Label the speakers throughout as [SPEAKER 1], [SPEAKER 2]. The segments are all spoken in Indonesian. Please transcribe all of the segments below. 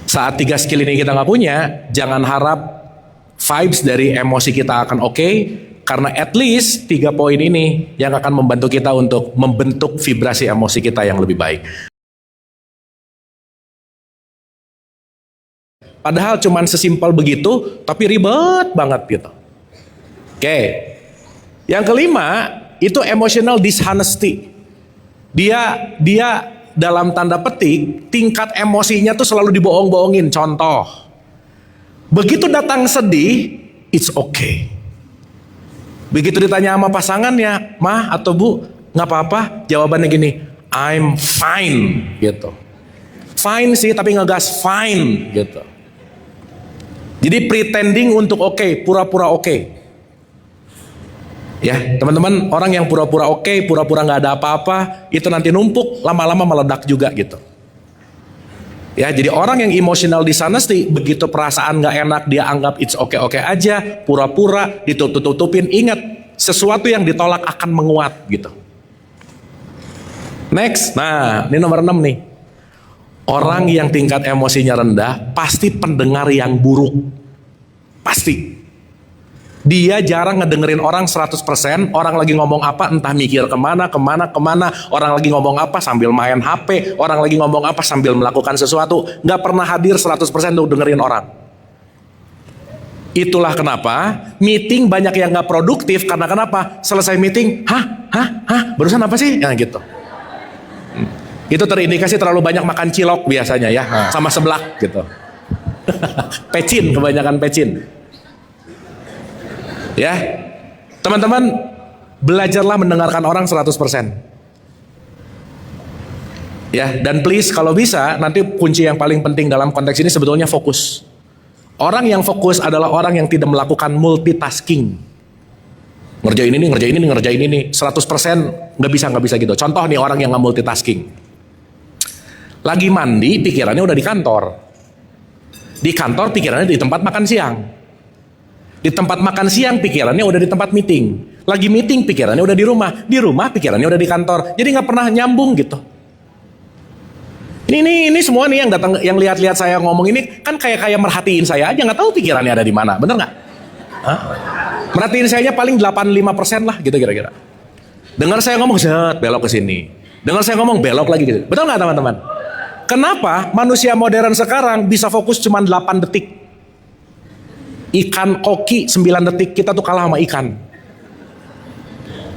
[SPEAKER 1] Saat 3 skill ini kita nggak punya, jangan harap vibes dari emosi kita akan oke, karena at least 3 poin ini yang akan membantu kita untuk membentuk vibrasi emosi kita yang lebih baik. Padahal cuman sesimpel begitu, tapi ribet banget gitu. Oke. Yang kelima, itu emotional dishonesty. Dia dalam tanda petik, tingkat emosinya tuh selalu dibohong-bohongin. Contoh, begitu datang sedih, it's okay. Begitu ditanya sama pasangannya, "Mah atau Bu, nggak apa-apa?" Jawabannya gini, "I'm fine," gitu. Fine sih, tapi ngegas fine, gitu. Jadi pretending untuk oke, pura-pura oke. Ya, teman-teman, orang yang pura-pura oke, pura-pura nggak ada apa-apa, itu nanti numpuk, lama-lama meledak juga gitu. Ya, jadi orang yang emotional dishonesty, begitu perasaan nggak enak, dia anggap it's oke-oke aja, pura-pura, ditutup-tutupin. Ingat, sesuatu yang ditolak akan menguat gitu. Next, nah ini nomor 6 nih. Orang yang tingkat emosinya rendah, pasti pendengar yang buruk. Pasti. Dia jarang ngedengerin orang 100%, orang lagi ngomong apa entah mikir kemana, orang lagi ngomong apa sambil main HP, orang lagi ngomong apa sambil melakukan sesuatu, gak pernah hadir 100% untuk dengerin orang. Itulah kenapa meeting banyak yang gak produktif, karena kenapa? Selesai meeting, barusan apa sih? Ya gitu. Itu terindikasi terlalu banyak makan cilok biasanya ya, sama seblak gitu. Pecin, kebanyakan pecin. Ya, teman-teman, belajarlah mendengarkan orang 100%. Ya, dan please kalau bisa, nanti kunci yang paling penting dalam konteks ini sebetulnya fokus. Orang yang fokus adalah orang yang tidak melakukan multitasking. Ngerjain ini, 100% nggak bisa gitu. Contoh nih orang yang nggak multitasking. Lagi mandi, pikirannya udah di kantor. Di kantor pikirannya di tempat makan siang. Di tempat makan siang pikirannya udah di tempat meeting. Lagi meeting pikirannya udah di rumah. Di rumah pikirannya udah di kantor. Jadi nggak pernah nyambung gitu. Ini semua nih yang datang, yang lihat-lihat saya ngomong ini kan kayak merhatiin saya aja, nggak tahu pikirannya ada di mana, bener nggak? Merhatiin saya paling 85% lah gitu kira-kira. Dengar saya ngomong, belok ke sini. Dengar saya ngomong, belok lagi gitu. Betul nggak teman-teman? Kenapa manusia modern sekarang bisa fokus cuma 8 detik? Ikan koki 9 detik, kita tuh kalah sama ikan.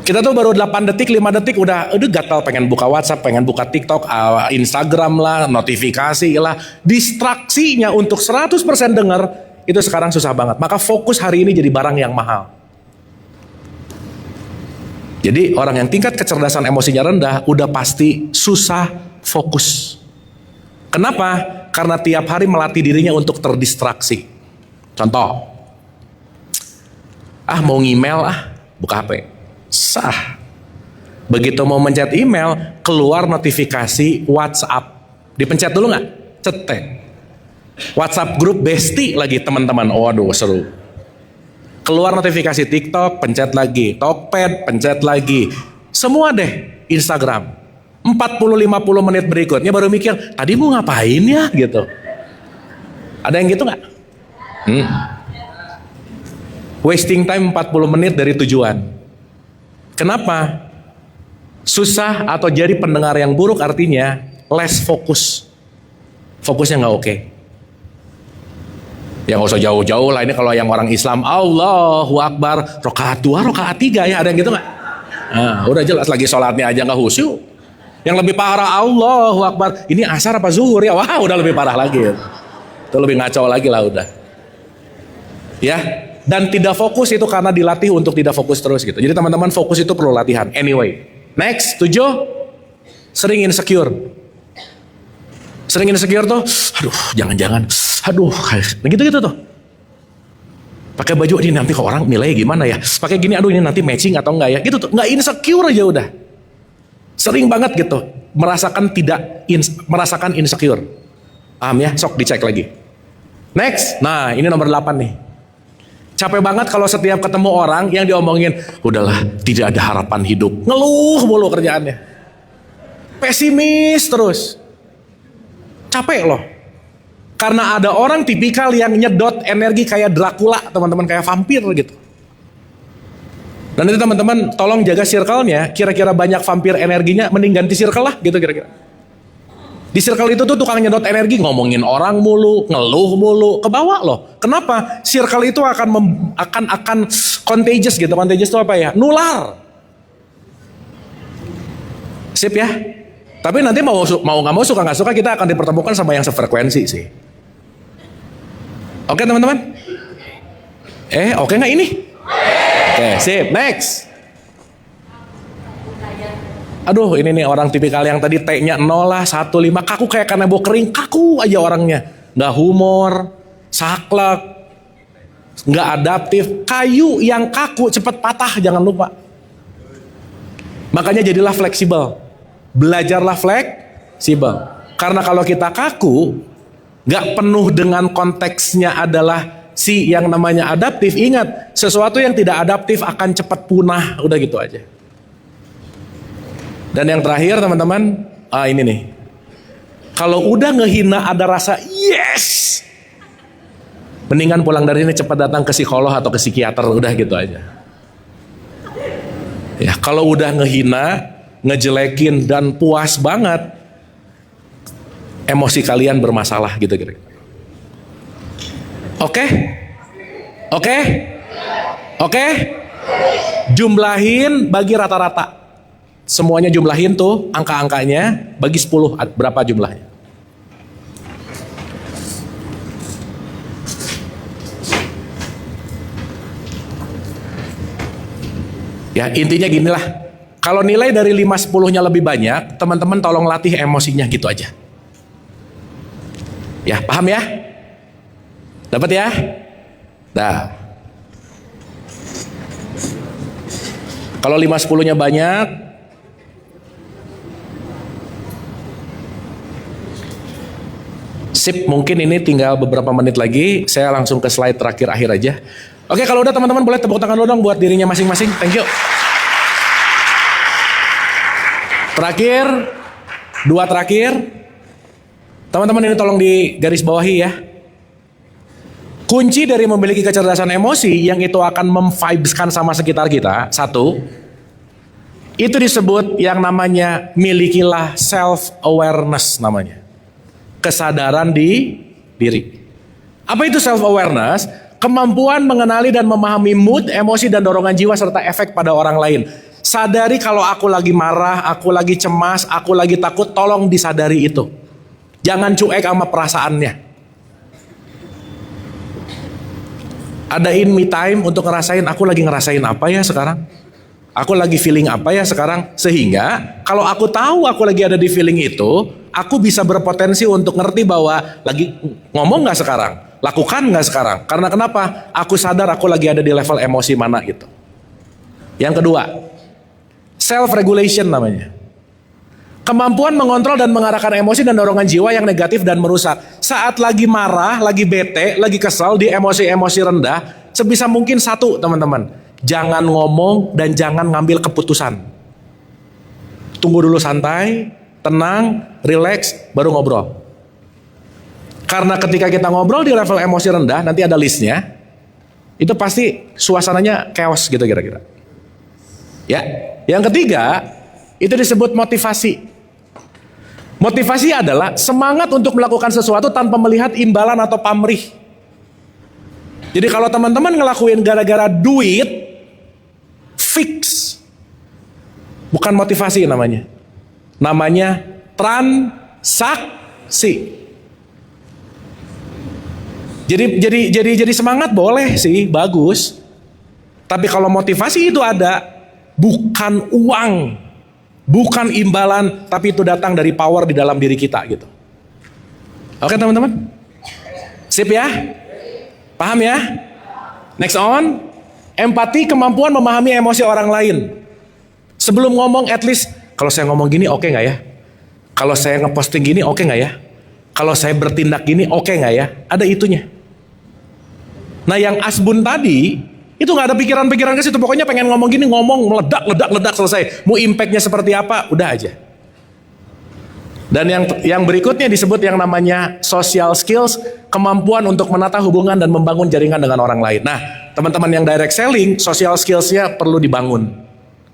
[SPEAKER 1] Kita tuh baru 8 detik, 5 detik udah gatal pengen buka WhatsApp, pengen buka TikTok, Instagram lah, notifikasi lah. Distraksinya untuk 100% denger, itu sekarang susah banget. Maka fokus hari ini jadi barang yang mahal. Jadi orang yang tingkat kecerdasan emosinya rendah, udah pasti susah fokus. Kenapa? Karena tiap hari melatih dirinya untuk terdistraksi. Contoh, mau ngemail, buka HP, sah. Begitu mau mencet email, keluar notifikasi WhatsApp, dipencet dulu nggak? Cetek. WhatsApp grup bestie lagi teman-teman, waduh seru. Keluar notifikasi TikTok, pencet lagi, Tokped, pencet lagi, semua deh. Instagram, 40-50 menit berikutnya baru mikir, tadi mau ngapain ya gitu. Ada yang gitu nggak? Wasting time 40 menit dari tujuan. Kenapa? Susah atau jadi pendengar yang buruk artinya less fokus. Fokusnya nggak oke. Ya nggak usah jauh-jauh lah, ini kalau yang orang Islam, Allahu Akbar, rakaat 2, rakaat 3 ya, ada yang gitu nggak? Udah jelas lagi sholatnya aja nggak khusyuk. Yang lebih parah, Allahu Akbar, ini asar apa zuhur ya? Wah, udah lebih parah lagi. Itu lebih ngaco lagi lah udah. Ya, dan tidak fokus itu karena dilatih untuk tidak fokus terus gitu. Jadi teman-teman, fokus itu perlu latihan. Anyway, next, 7, sering insecure. Sering insecure tuh, jangan-jangan, gitu-gitu tuh. Pakai baju ini nanti ke orang nilainya gimana ya? Pakai gini, ini nanti matching atau enggak ya? Gitu tuh, nggak insecure aja udah. Sering banget gitu, merasakan insecure. Paham ya? Sok dicek lagi. Next, nah ini nomor 8 nih. Capek banget kalau setiap ketemu orang yang diomongin, udahlah, tidak ada harapan hidup. Ngeluh mulu kerjaannya. Pesimis terus. Capek loh. Karena ada orang tipikal yang nyedot energi kayak Dracula, teman-teman, kayak vampir gitu. Dan itu teman-teman tolong jaga circle-nya, kira-kira banyak vampir energinya, mending ganti circle lah gitu kira-kira. Di circle itu tuh tukang nyedot energi, ngomongin orang mulu, ngeluh mulu, kebawa loh. Kenapa? Circle itu akan contagious gitu. Contagious itu apa ya? Nular. Sip ya. Tapi nanti mau nggak mau, suka nggak suka, kita akan dipertemukan sama yang sefrekuensi sih. Oke teman-teman? Oke nggak ini? Oke, sip. Next. Aduh, ini nih orang tipikal yang tadi T-nya 0 lah, 1, 5, kaku kayak kanebo kering, kaku aja orangnya. Nggak humor, saklek, nggak adaptif, kayu yang kaku cepat patah, jangan lupa. Makanya jadilah fleksibel, belajarlah fleksibel. Karena kalau kita kaku, nggak penuh dengan konteksnya adalah si yang namanya adaptif. Ingat, sesuatu yang tidak adaptif akan cepat punah, udah gitu aja. Dan yang terakhir teman-teman, ini nih. Kalau udah ngehina ada rasa yes, mendingan pulang dari ini cepat datang ke psikolog atau ke psikiater, udah gitu aja. Ya, kalau udah ngehina, ngejelekin dan puas banget, emosi kalian bermasalah gitu kira-kira. Oke? Oke? Oke? Jumlahin bagi rata-rata. Semuanya jumlahin tuh angka-angkanya, bagi 10 berapa jumlahnya. Ya intinya ginilah, kalau nilai dari 5-10-nya lebih banyak, teman-teman tolong latih emosinya gitu aja. Ya paham ya? Dapat ya? Nah, kalau 5-10-nya banyak, sip, mungkin ini tinggal beberapa menit lagi. Saya langsung ke slide terakhir akhir aja. Oke, kalau udah teman-teman boleh tepuk tangan dulu dong buat dirinya masing-masing. Thank you. Terakhir, 2 terakhir. Teman-teman ini tolong di garis bawahi ya. Kunci dari memiliki kecerdasan emosi yang itu akan memvibeskan sama sekitar kita. 1, itu disebut yang namanya milikilah self-awareness namanya. Kesadaran di diri. Apa itu self-awareness? Kemampuan mengenali dan memahami mood, emosi, dan dorongan jiwa serta efek pada orang lain. Sadari kalau aku lagi marah, aku lagi cemas, aku lagi takut, tolong disadari itu. Jangan cuek sama perasaannya. Adain me time untuk ngerasain, aku lagi ngerasain apa ya sekarang? Aku lagi feeling apa ya sekarang? Sehingga kalau aku tahu aku lagi ada di feeling itu, aku bisa berpotensi untuk ngerti bahwa lagi ngomong gak sekarang, lakukan gak sekarang. Karena kenapa? Aku sadar aku lagi ada di level emosi mana gitu. Yang kedua, self-regulation namanya. Kemampuan mengontrol dan mengarahkan emosi dan dorongan jiwa yang negatif dan merusak. Saat lagi marah, lagi bete, lagi kesal, di emosi-emosi rendah, sebisa mungkin 1 teman-teman. Jangan ngomong dan jangan ngambil keputusan. Tunggu dulu santai, tenang, relax, baru ngobrol. Karena ketika kita ngobrol di level emosi rendah, nanti ada listnya, itu pasti suasananya chaos gitu kira-kira. Ya, yang ketiga, itu disebut motivasi. Motivasi adalah semangat untuk melakukan sesuatu tanpa melihat imbalan atau pamrih. Jadi kalau teman-teman ngelakuin gara-gara duit, fix. Bukan motivasi namanya. Namanya transaksi. Jadi semangat boleh sih, bagus. Tapi kalau motivasi itu ada, bukan uang, bukan imbalan, tapi itu datang dari power di dalam diri kita gitu. Oke teman-teman? Sip ya? Paham ya? Next on. Empati, kemampuan memahami emosi orang lain. Sebelum ngomong, at least kalau saya ngomong gini oke nggak ya? Kalau saya ngeposting gini oke nggak ya? Kalau saya bertindak gini oke nggak ya? Ada itunya. Nah yang asbun tadi itu nggak ada pikiran-pikiran ke situ. Pokoknya pengen ngomong gini, ngomong meledak selesai. Mau impactnya seperti apa? Udah aja. Dan yang berikutnya disebut yang namanya social skills, kemampuan untuk menata hubungan dan membangun jaringan dengan orang lain. Nah, teman-teman yang direct selling, social skills-nya perlu dibangun.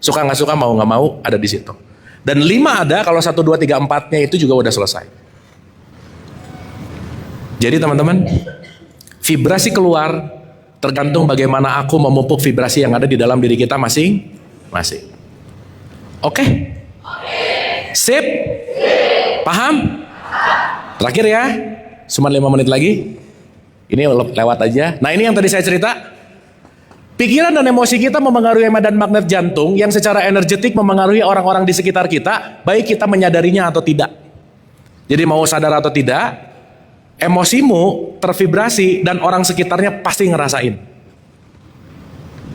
[SPEAKER 1] Suka nggak suka, mau nggak mau, ada di situ. Dan 5 ada, kalau 1, 2, 3, 4-nya itu juga udah selesai. Jadi teman-teman, vibrasi keluar tergantung bagaimana aku memupuk vibrasi yang ada di dalam diri kita masing-masing. Oke? Sip? Paham? Terakhir ya, cuma 5 menit lagi. Ini lewat aja. Nah, ini yang tadi saya cerita. Pikiran dan emosi kita memengaruhi medan magnet jantung yang secara energetik memengaruhi orang-orang di sekitar kita, baik kita menyadarinya atau tidak. Jadi mau sadar atau tidak, emosimu tervibrasi dan orang sekitarnya pasti ngerasain.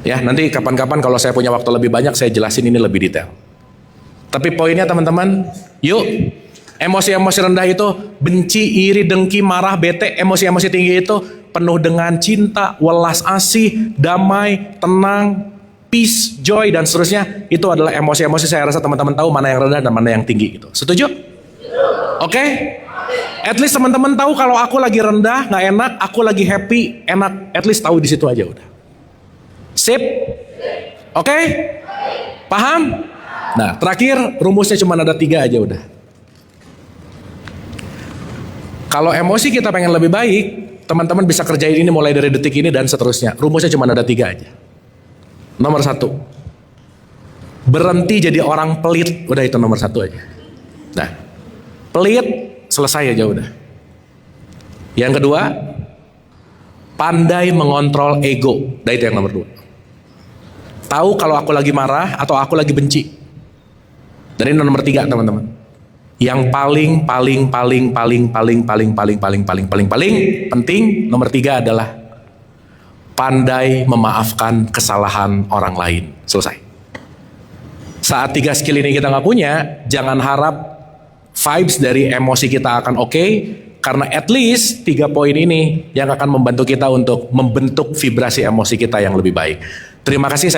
[SPEAKER 1] Ya, nanti kapan-kapan kalau saya punya waktu lebih banyak saya jelasin ini lebih detail. Tapi poinnya teman-teman, yuk, emosi-emosi rendah itu benci, iri, dengki, marah, bete. Emosi-emosi tinggi itu penuh dengan cinta, welas asih, damai, tenang, peace, joy, dan seterusnya. Itu adalah emosi-emosi, saya rasa teman-teman tahu mana yang rendah dan mana yang tinggi gitu. Setuju? Oke? At least teman-teman tahu kalau aku lagi rendah, nggak enak, aku lagi happy, enak. At least tahu di situ aja udah. Sip? Oke? Paham? Nah, terakhir rumusnya cuma ada 3 aja udah. Kalau emosi kita pengen lebih baik, teman-teman bisa kerjain ini mulai dari detik ini dan seterusnya. Rumusnya cuma ada 3 aja. Nomor 1, berhenti jadi orang pelit. Udah, itu nomor 1 aja. Nah, pelit selesai aja udah. Yang kedua, pandai mengontrol ego. Nah, itu yang nomor 2. Tahu kalau aku lagi marah atau aku lagi benci. Dan ini nomor 3 teman-teman. Yang paling penting nomor 3 adalah pandai memaafkan kesalahan orang lain. Selesai. Saat 3 skill ini kita nggak punya, jangan harap vibes dari emosi kita akan oke, karena at least 3 poin ini yang akan membantu kita untuk membentuk vibrasi emosi kita yang lebih baik. Terima kasih.